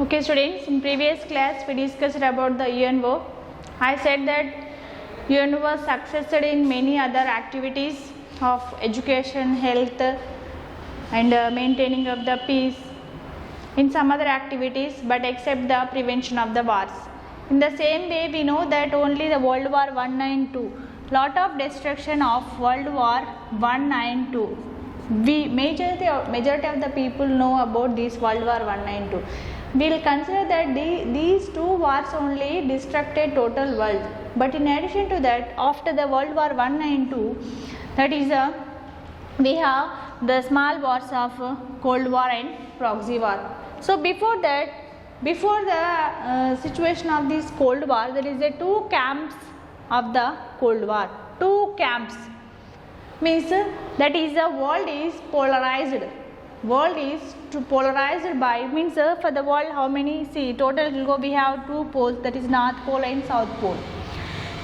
Okay students, in previous class we discussed about the UNO. I said that UNO was successful in many other activities of education, health and maintaining of the peace in some other activities, but except the prevention of the wars. In the same way we know that only the World War I and II, lot of destruction of World War I and II. Majority of the people know about this World War I and II. We will consider that these two wars only destructed total world. But in addition to that, after the World War I and II, that is we have the small wars of Cold War and Proxy War. So before that, before the situation of this Cold War, there is a two camps of the Cold War. Two camps means that is the world is polarized. World is polarized by means for the world how many, see total will go, we have two poles, that is North Pole and South Pole.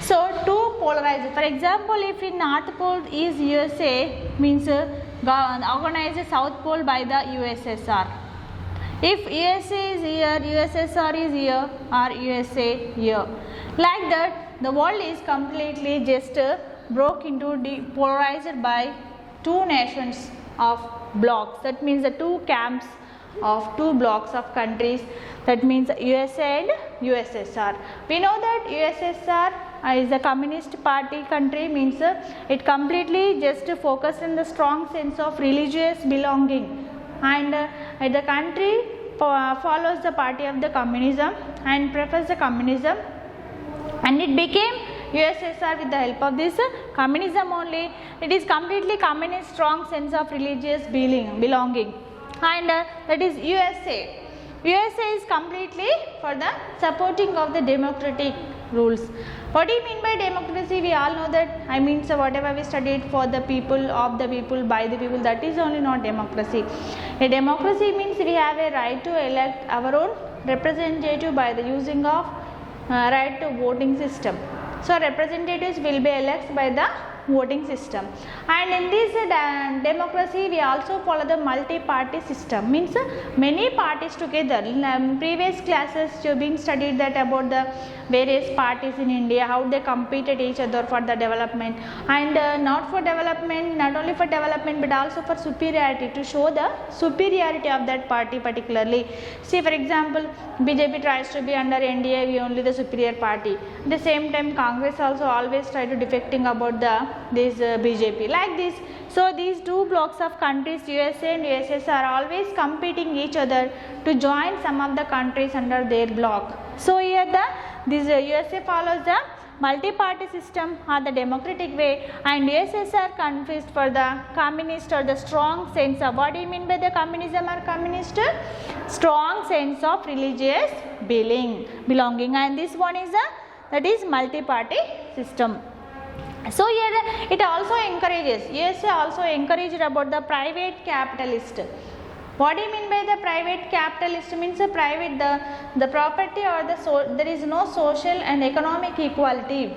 So two polarized. For example, if in North Pole is USA, means organized South Pole by the USSR. If USA is here, USSR is here, or USA here. Like that, the world is completely just broke into polarized by two nations of blocks. That means the two camps of two blocks of countries, that means USA and USSR. We know that USSR is a communist party country, means it completely just focused on the strong sense of religious belonging, and the country follows the party of the communism and prefers the communism, and it became USSR with the help of this communism only. It is completely communist, strong sense of religious belonging, and that is USA. USA is completely for the supporting of the democratic rules. What do you mean by democracy? We all know that, I mean, so whatever we studied, for the people, of the people, by the people, that is only not democracy. A democracy means we have a right to elect our own representative by the using of right to voting system. So representatives will be elected by the voting system, and in this democracy we also follow the multi-party system, means many parties together. In previous classes you have been studied that about the various parties in India, how they competed each other for the development, and not for development, not only for development but also for superiority, to show the superiority of that party particularly. See, for example, BJP tries to be under NDA, we only the superior party. At the same time Congress also always try to defecting about this BJP, like this. So these two blocks of countries, USA and USSR, are always competing each other to join some of the countries under their block. So here this USA follows the multi-party system or the democratic way, and USSR confessed for the communist or the strong sense of, what do you mean by the communism or communist? Strong sense of religious belonging, and this one is that is multi-party system. So here it also encourages, USA also encouraged about the private capitalist. What do you mean by the private capitalist? Means a private, the property or there is no social and economic equality.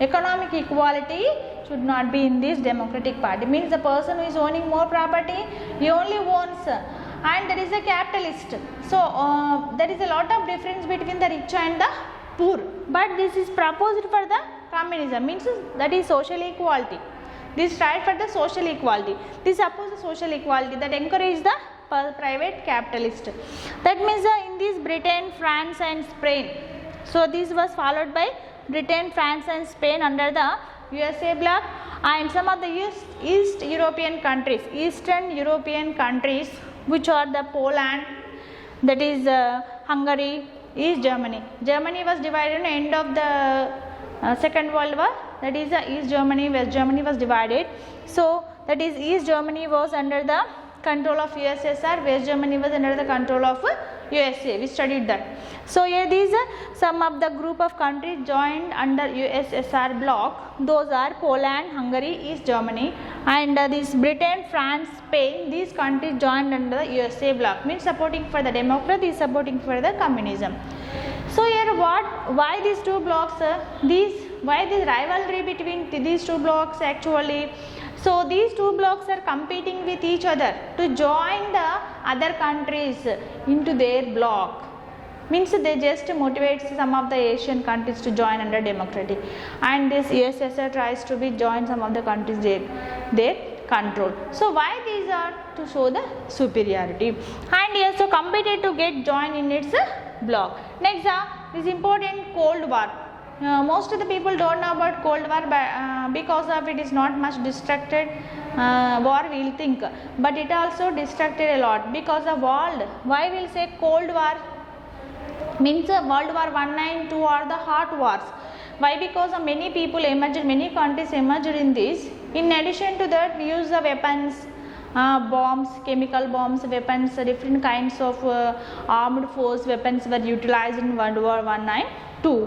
Economic equality should not be in this democratic party. Means the person who is owning more property, he only owns, and there is a capitalist. So there is a lot of difference between the rich and the poor. But this is proposed for the communism, means that is social equality. This tried for the social equality. This opposes social equality, that encourage the private capitalist. That means in this Britain, France and Spain. So this was followed by Britain, France and Spain under the USA bloc, and some of the Eastern European countries, which are the Poland, that is Hungary, East Germany. Germany was divided at the end of the Second World War, that is East Germany, West Germany was divided. So that is East Germany was under the control of USSR, West Germany was under the control of USA. We studied that. So here these some of the group of countries joined under USSR bloc. Those are Poland, Hungary, East Germany, and this Britain, France, Spain. These countries joined under the USA bloc, means supporting for the democracy, supporting for the communism. So here why these two blocks? Why this rivalry between these two blocks actually? So these two blocks are competing with each other to join the other countries into their bloc. means they just motivate some of the Asian countries to join under democracy, and this USSR tries to be join some of the countries they control. So why these are? To show the superiority, and he also competed to get joined in its bloc. Next is important Cold War. Most of the people don't know about Cold War, but because of it is not much distracted war we will think, but it also distracted a lot because of world. Why we will say Cold War? Means World War I and II are the hot wars. Why? Because of many people emerged, many countries emerged in this. In addition to that, we use the weapons, bombs, chemical bombs, weapons, different kinds of armed force weapons were utilized in World War I and II.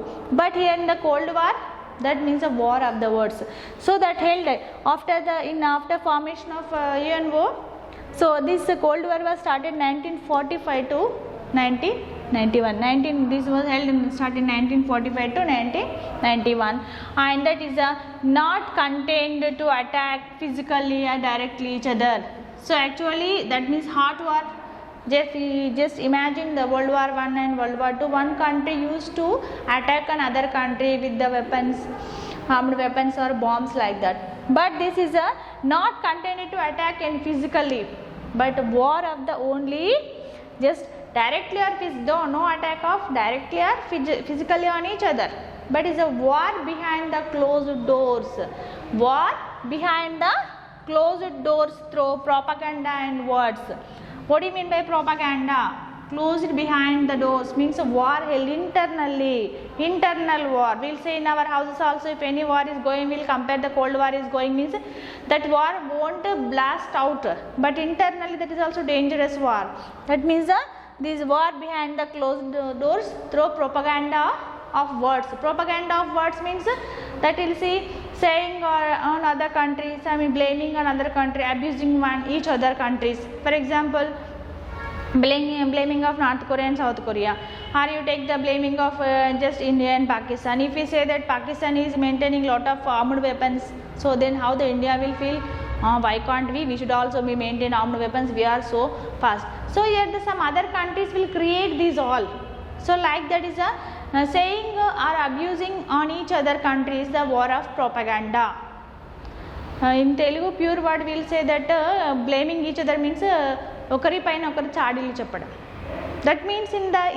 But here in the Cold War, that means a war of the words. So that held after formation of UNO. So this Cold War was started 1945 to 1991. This was held started 1945 to 1991, and that is not contained to attack physically or directly each other. So actually that means hot war. Just imagine the World War I and World War II. One country used to attack another country with the weapons, armed weapons or bombs like that. But this is not contained to attack and physically, but war of the only just directly or no attack of directly or physically on each other, but is a war behind the closed doors. War behind the closed doors through propaganda and words. What do you mean by propaganda? Closed behind the doors means a war held internally, internal war. We will say in our houses also, if any war is going, we will compare the Cold War is going, means that war won't blast out, but internally that is also dangerous war. That means this war behind the closed doors through propaganda of words. Propaganda of words means that you will see saying on other countries, blaming on other country, abusing each other countries. For example, blaming of North Korea and South Korea, or you take the blaming of just India and Pakistan. If we say that Pakistan is maintaining lot of armed weapons, so then how the India will feel? Why can't we? We should also be maintain armed weapons. We are so fast. So here some other countries will create these all. So like that is a saying or abusing on each other country is the war of propaganda. In Telugu pure word we will say that blaming each other means ఒకరి పైన ఒకరు చాడీలు చెప్పడం. That means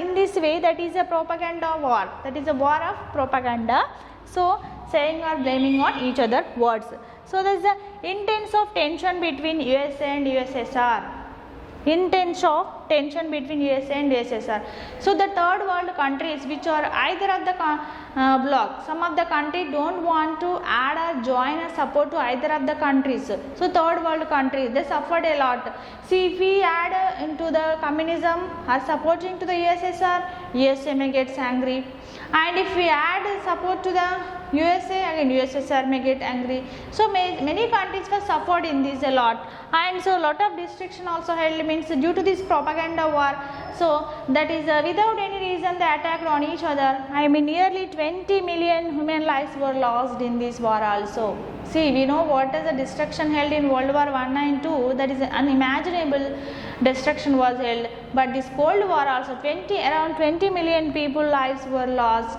in this way that is a propaganda war. That is a war of propaganda. So saying or blaming on each other words. So there is a intense of tension between USA and USSR. Intense of tension between USA and USSR. So the third world countries which are either of the bloc, some of the countries don't want to add or join or support to either of the countries. So third world countries, they suffered a lot. See, if we add into the communism or supporting to the USSR, USA may get angry, and if we add support to the USA, again USSR may get angry. So many countries were suffered in this a lot, and so lot of destruction also held, means due to this propaganda war. So that is without any reason they attacked on each other. Nearly 20 million human lives were lost in this war also. See, we know what is the destruction held in World War I and II, that is unimaginable destruction was held. But this Cold War also around 20 million people lives were lost.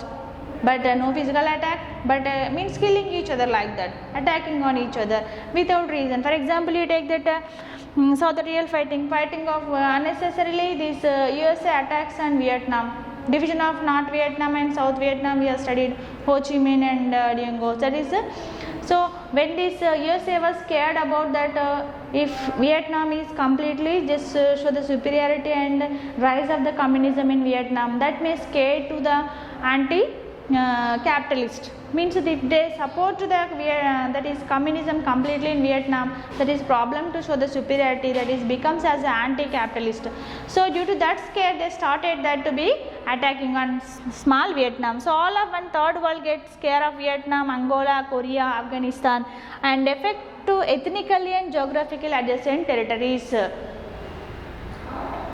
But no physical attack, but means killing each other like that, attacking on each other without reason. For example, you take that South Real fighting of unnecessarily these USA attacks on Vietnam, division of North Vietnam and South Vietnam. We have studied Ho Chi Minh and Dien Ngo. That is so when this USA was scared about that if Vietnam is completely just show the superiority and rise of the communism in Vietnam, that may scare to the capitalist, means if they support to the that is communism completely in Vietnam, that is problem to show the superiority, that is becomes as an anti-capitalist. So due to that scare they started that to be attacking on small Vietnam. So all of one third world gets scare of Vietnam, Angola, Korea, Afghanistan, and effect to ethnically and geographically adjacent territories.